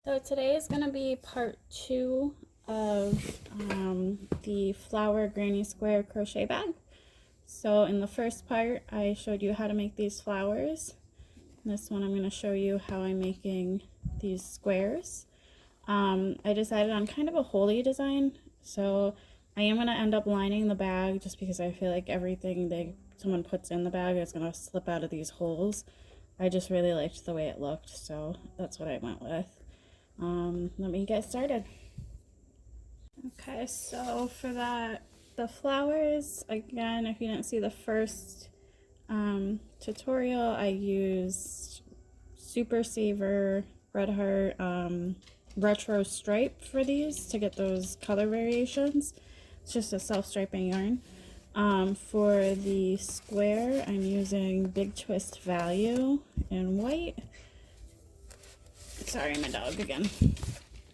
So today is going to be part 2 of the flower granny square crochet bag. So in the first part I showed you how to make these flowers. In this one I'm going to show you how I'm making these squares. I decided on kind of a holey design, so I am going to end up lining the bag just because I feel like everything someone puts in the bag is going to slip out of these holes. I just really liked the way it looked, so that's what I went with. Let me get started. Okay, so for the flowers, again, if you didn't see the first tutorial, I used Super Saver Red Heart Retro Stripe for these to get those color variations. It's just a self-striping yarn. For the square, I'm using Big Twist Value in white. Sorry, my dog again.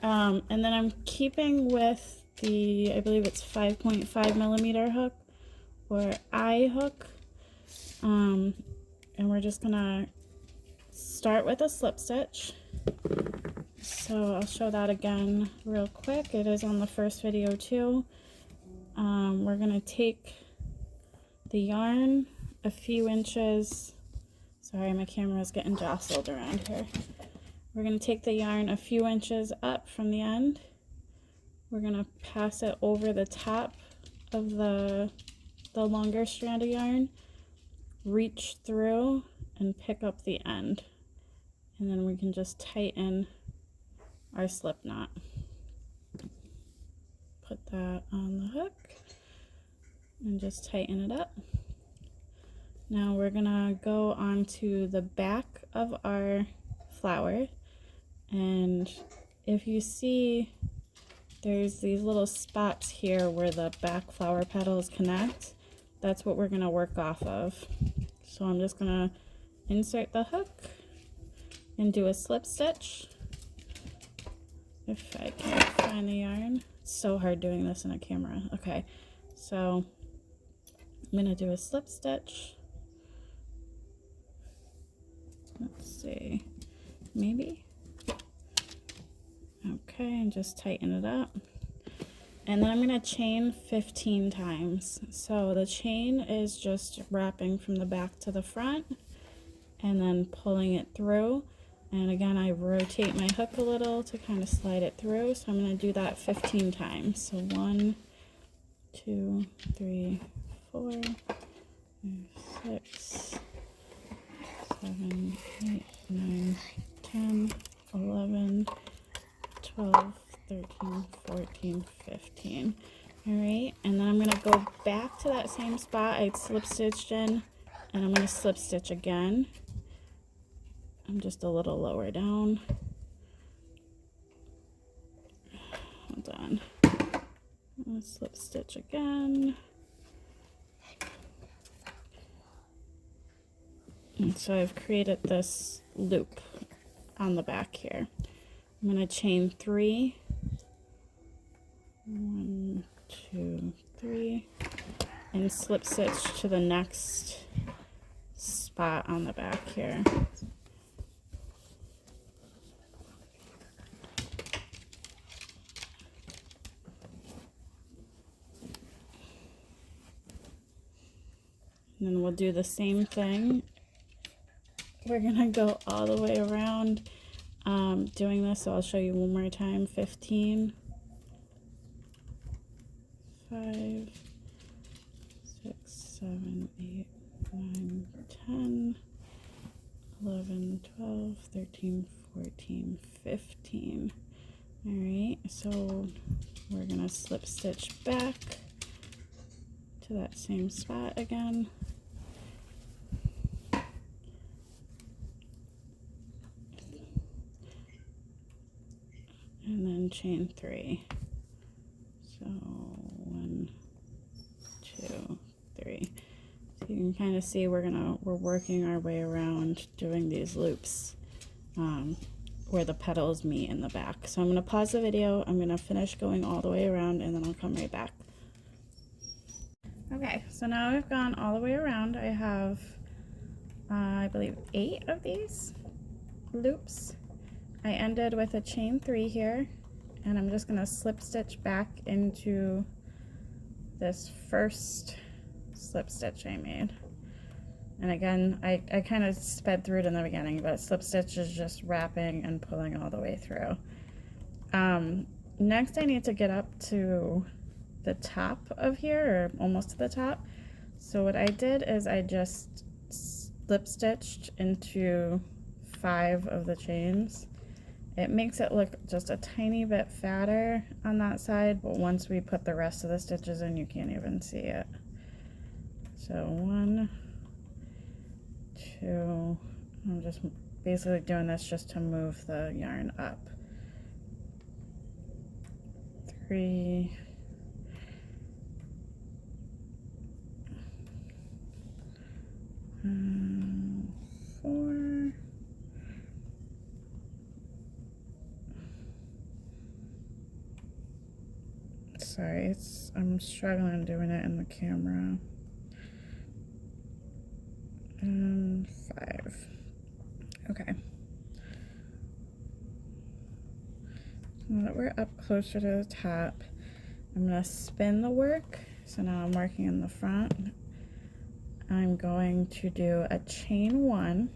And then I'm keeping with the, I believe it's 5.5 millimeter hook or eye hook. And we're just gonna start with a slip stitch. So I'll show that again real quick. It is on the first video too. We're gonna take the yarn a few inches. Sorry, my camera is getting jostled around here. We're going to take the yarn a few inches up from the end. We're going to pass it over the top of the longer strand of yarn, reach through and pick up the end. And then we can just tighten our slip knot. Put that on the hook and just tighten it up. Now we're going to go onto the back of our flower. And if you see, there's these little spots here where the back flower petals connect. That's what we're going to work off of. So I'm just going to insert the hook and do a slip stitch. If I can't find the yarn. It's so hard doing this in a camera. Okay, so I'm going to do a slip stitch. Let's see, maybe. Okay, and just tighten it up. And then I'm going to chain 15 times. So the chain is just wrapping from the back to the front and then pulling it through. And again, I rotate my hook a little to kind of slide it through. So I'm going to do that 15 times. So 1, 2, 3, 4, 5, 6, 7, 8, 9, 10, 11, 12, 13, 14, 15. All right, and then I'm going to go back to that same spot I slip stitched in, and I'm going to slip stitch again. I'm just a little lower down. Hold on. I'm going to slip stitch again. And so I've created this loop on the back here. I'm going to chain 3. 1, 2, 3, and slip stitch to the next spot on the back here. And then we'll do the same thing. We're going to go all the way around doing this, so I'll show you one more time. 15, 5, 6, 7, 8, 9, 10, 11, 12, 13, 14, 15. All right, so we're going to slip stitch back to that same spot again. And then chain 3. So 1, 2, 3. So you can kind of see we're working our way around doing these loops where the petals meet in the back. So I'm going to pause the video. I'm going to finish going all the way around, and then I'll come right back. Okay, so now I've gone all the way around. I have I believe 8 of these loops. I ended with a chain 3 here, and I'm just going to slip stitch back into this first slip stitch I made. And again, I kind of sped through it in the beginning, but slip stitch is just wrapping and pulling all the way through. Next I need to get up to the top of here, or almost to the top. So what I did is I just slip stitched into 5 of the chains. It makes it look just a tiny bit fatter on that side, but once we put the rest of the stitches in, you can't even see it. So 1, 2, I'm just basically doing this just to move the yarn up. 3, 4, sorry, I'm struggling doing it in the camera. And 5. Okay. Now that we're up closer to the top, I'm going to spin the work. So now I'm working in the front. I'm going to do a chain 1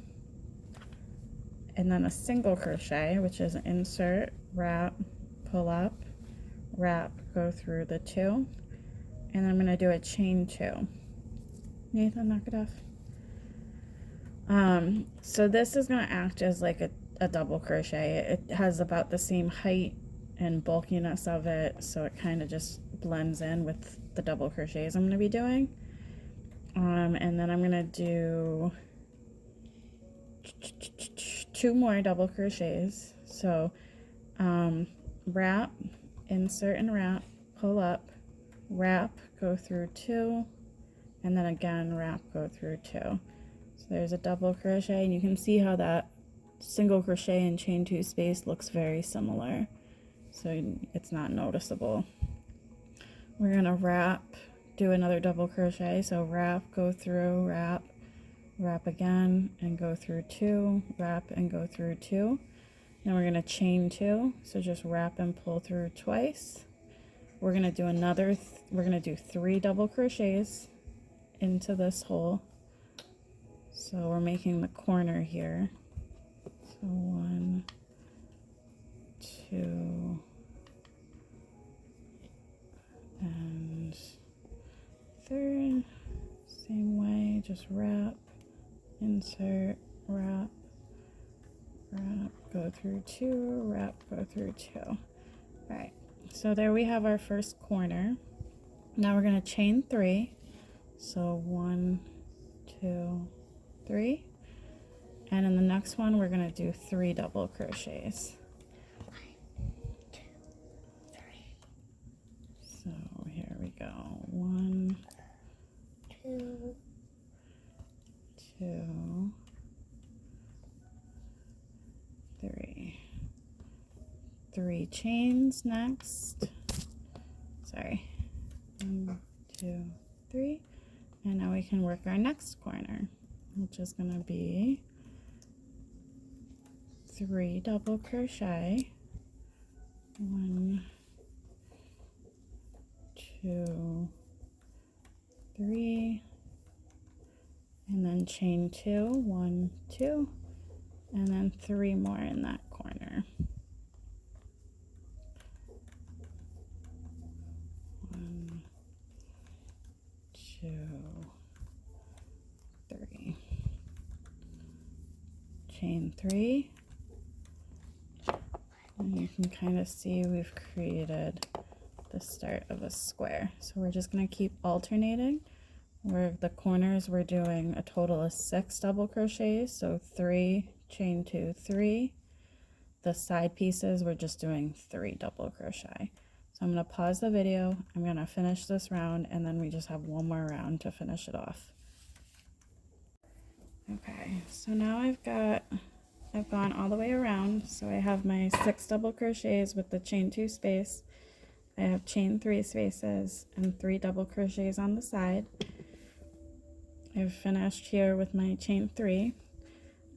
and then a single crochet, which is insert, wrap, pull up, wrap, go through the 2, and I'm going to do a chain 2. Nathan, knock it off. So this is going to act as like a double crochet. It has about the same height and bulkiness of it, so it kind of just blends in with the double crochets I'm going to be doing. And then I'm going to do 2 more double crochets. So wrap, insert and wrap, pull up, wrap, go through 2, and then again wrap, go through 2. So there's a double crochet, and you can see how that single crochet and chain 2 space looks very similar, so it's not noticeable. We're gonna wrap, do another double crochet, so wrap, go through, wrap, wrap again, and go through 2, wrap and go through 2. Then we're gonna chain 2, so just wrap and pull through twice. We're gonna do we're gonna do 3 double crochets into this hole. So we're making the corner here. So 1, 2, and 3rd. Same way, just wrap, insert, wrap, wrap, go through 2, wrap, go through 2. All right, so there we have our first corner. Now we're going to chain 3. So 1, 2, 3. And in the next one, we're going to do 3 double crochets. 1, 2, 3. So here we go. 1, 2, 2, 3. 3 chains next. Sorry. 1, 2, 3. And now we can work our next corner, which is going to be 3 double crochet. 1, 2, 3, and then chain 2, 1, 2, and then 3 more in that corner. 1, 2, 3. Chain 3. And you can kind of see we've created the start of a square. So we're just going to keep alternating. Where the corners, we're doing a total of 6 double crochets, so 3, chain 2, 3. The side pieces, we're just doing 3 double crochet. So I'm going to pause the video, I'm going to finish this round, and then we just have one more round to finish it off. Okay, so now I've gone all the way around, so I have my 6 double crochets with the chain 2 space. I have chain 3 spaces and 3 double crochets on the side. I've finished here with my chain 3.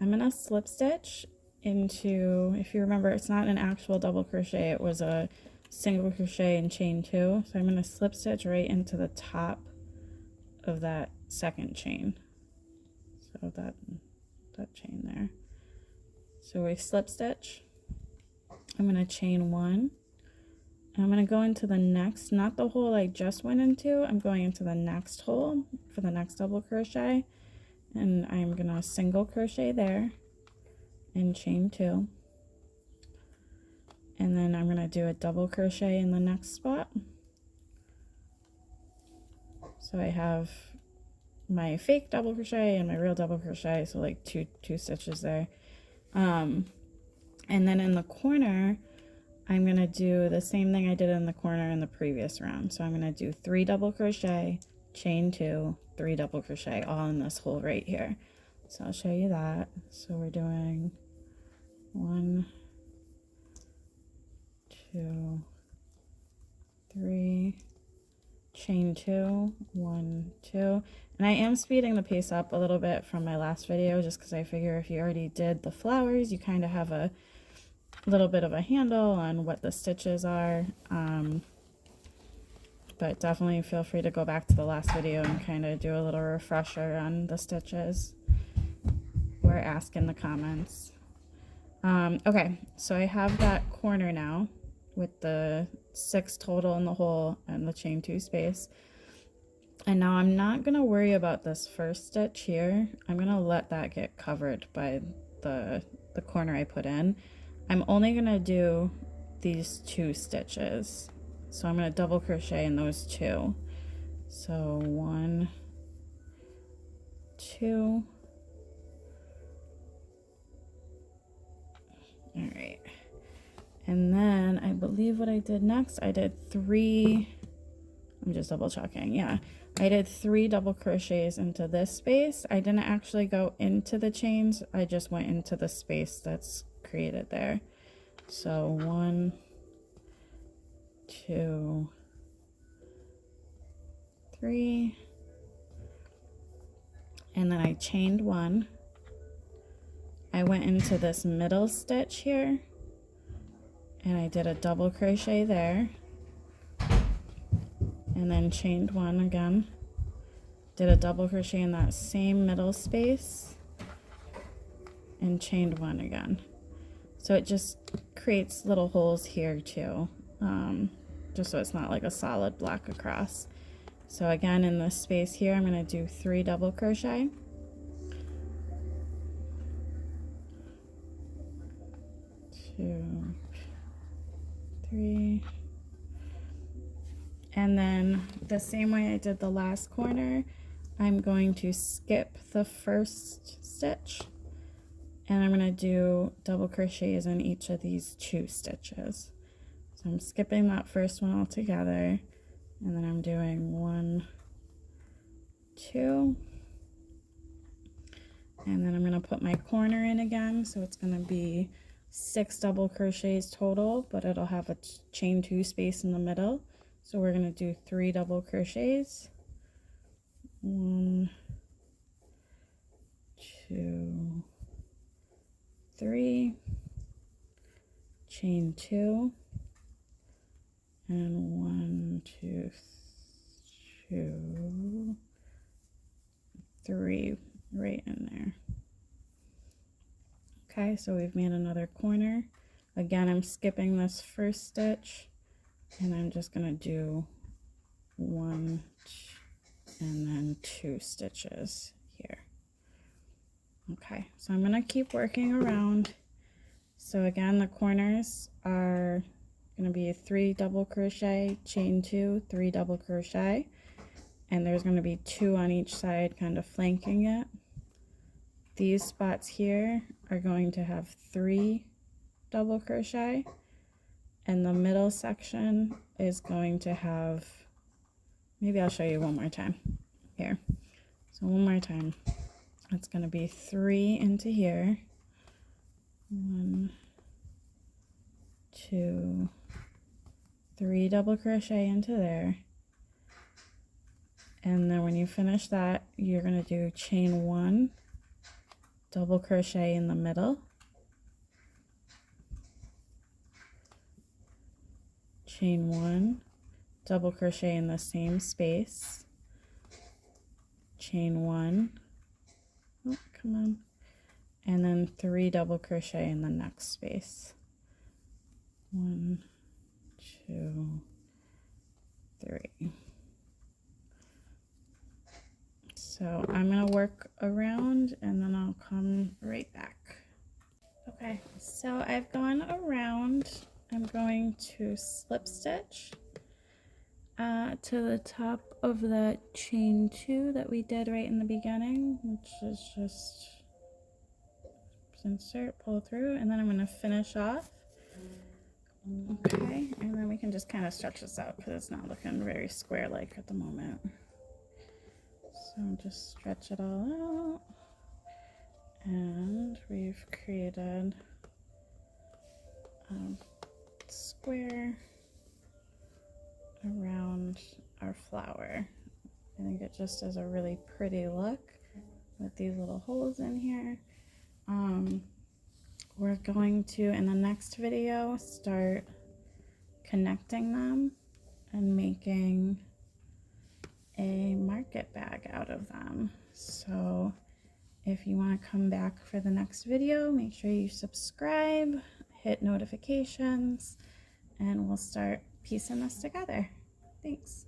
I'm going to slip stitch into, if you remember, it's not an actual double crochet, it was a single crochet and chain 2. So I'm going to slip stitch right into the top of that second chain. So that chain there. So we slip stitch. I'm going to chain 1. And I'm going to go into the next, not the hole I just went into, I'm going into the next hole for the next double crochet. And I'm going to single crochet there and chain 2. And then I'm going to do a double crochet in the next spot. So I have my fake double crochet and my real double crochet, so like two stitches there. And then in the corner, I'm going to do the same thing I did in the corner in the previous round. So I'm going to do 3 double crochet, chain 2, 3 double crochet, all in this hole right here. So I'll show you that. So we're doing 1, 2, 3, chain 2, 1, 2. And I am speeding the pace up a little bit from my last video, just because I figure if you already did the flowers, you kind of have a little bit of a handle on what the stitches are. But definitely feel free to go back to the last video and kind of do a little refresher on the stitches or ask in the comments. Okay, so I have that corner now with the 6 total in the hole and the chain 2 space. And now I'm not going to worry about this first stitch here. I'm going to let that get covered by the corner I put in. I'm only going to do these 2 stitches. So I'm going to double crochet in those 2. So 1, 2. All right. And then I believe what I did next, I did 3, I'm just double checking. Yeah, I did 3 double crochets into this space. I didn't actually go into the chains. I just went into the space that's created there. So 1, 2, 3, and then I chained 1. I went into this middle stitch here and I did a double crochet there, and then chained 1 again, did a double crochet in that same middle space and chained 1 again. So it just creates little holes here too, just so it's not like a solid block across. So again, in this space here, I'm going to do 3 double crochet. 2, 3, and then the same way I did the last corner, I'm going to skip the first stitch and I'm going to do double crochets in each of these 2 stitches. So I'm skipping that first one altogether, and then I'm doing 1, 2, and then I'm going to put my corner in again, so it's going to be 6 double crochets total, but it'll have a chain 2 space in the middle. So we're going to do 3 double crochets. 1, 2, 3, chain 2, and 1, 2, 2, 3 right in there. Okay, so we've made another corner. Again, I'm skipping this first stitch, and I'm just going to do 1 and then 2 stitches here. Okay, so I'm going to keep working around. So again, the corners are going to be 3 double crochet, chain 2, 3 double crochet, and there's going to be 2 on each side kind of flanking it. These spots here are going to have 3 double crochet, and the middle section is going to have, maybe I'll show you one more time here. So one more time, it's going to be 3 into here, 1, 2, 3 double crochet into there, and then when you finish that, you're going to do chain 1, double crochet in the middle, chain 1, double crochet in the same space, chain 1, oh, come on, and then 3 double crochet in the next space. 1, 2, 3. So I'm going to work around and then I'll come right back. Okay, so I've gone around. I'm going to slip stitch to the top of the chain 2 that we did right in the beginning, which is just insert, pull through, and then I'm going to finish off. Okay, and then we can just kind of stretch this out because it's not looking very square-like at the moment. So just stretch it all out, and we've created a square around our flower. I think it just is a really pretty look with these little holes in here. We're going to, in the next video, start connecting them and making a market bag out of them. So if you want to come back for the next video, make sure you subscribe, hit notifications, and we'll start piecing this together. Thanks.